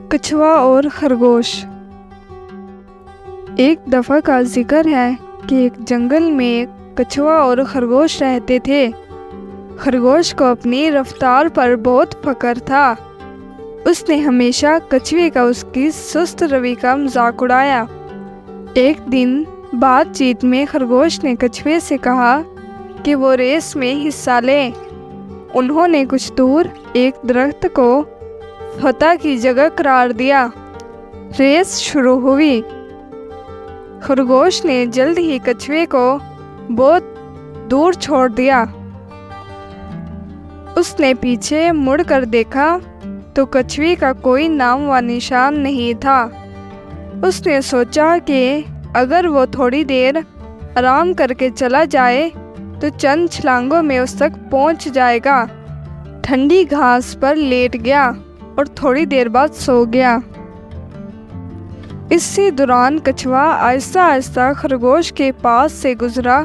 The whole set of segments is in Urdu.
کچھوا اور خرگوش۔ ایک دفعہ کا ذکر ہے کہ ایک جنگل میں ایک کچھوا اور خرگوش رہتے تھے۔ خرگوش کو اپنی رفتار پر بہت فخر تھا۔ اس نے ہمیشہ کچھوے کا اس کی سست روی کا مذاق اڑایا۔ ایک دن بات چیت میں خرگوش نے کچھوے سے کہا کہ وہ ریس میں حصہ لے۔ انہوں نے کچھ دور ایک درخت کو فتح کی جگہ قرار دیا۔ ریس شروع ہوئی۔ خرگوش نے جلد ہی کچھوے کو بہت دور چھوڑ دیا۔ اس نے پیچھے مڑ کر دیکھا تو کچھوے کا کوئی نام و نشان نہیں تھا۔ اس نے سوچا کہ اگر وہ تھوڑی دیر آرام کر کے چلا جائے تو چند چھلانگوں میں اس تک پہنچ جائے گا۔ ٹھنڈی گھاس پر لیٹ گیا اور تھوڑی دیر بعد سو گیا۔ اسی دوران کچھوا آہستہ آہستہ خرگوش کے پاس سے گزرا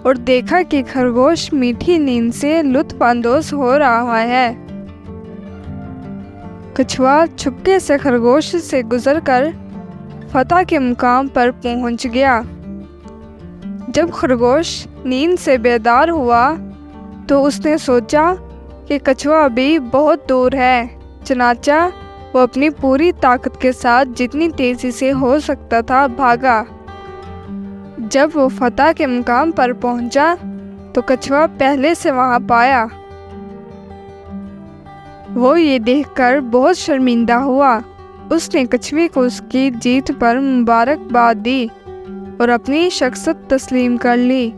اور دیکھا کہ خرگوش میٹھی نیند سے لطف اندوز ہو رہا ہے۔ کچھوا چھپکے سے خرگوش سے گزر کر فتح کے مقام پر پہنچ گیا۔ جب خرگوش نیند سے بیدار ہوا تو اس نے سوچا کہ کچھوا ابھی بہت دور ہے، چنانچہ وہ اپنی پوری طاقت کے ساتھ جتنی تیزی سے ہو سکتا تھا بھاگا۔ جب وہ فتح کے مقام پر پہنچا تو کچھوا پہلے سے وہاں پایا۔ وہ یہ دیکھ کر بہت شرمندہ ہوا۔ اس نے کچھوے کو اس کی جیت پر مبارکباد دی اور اپنی شکست تسلیم کر لی۔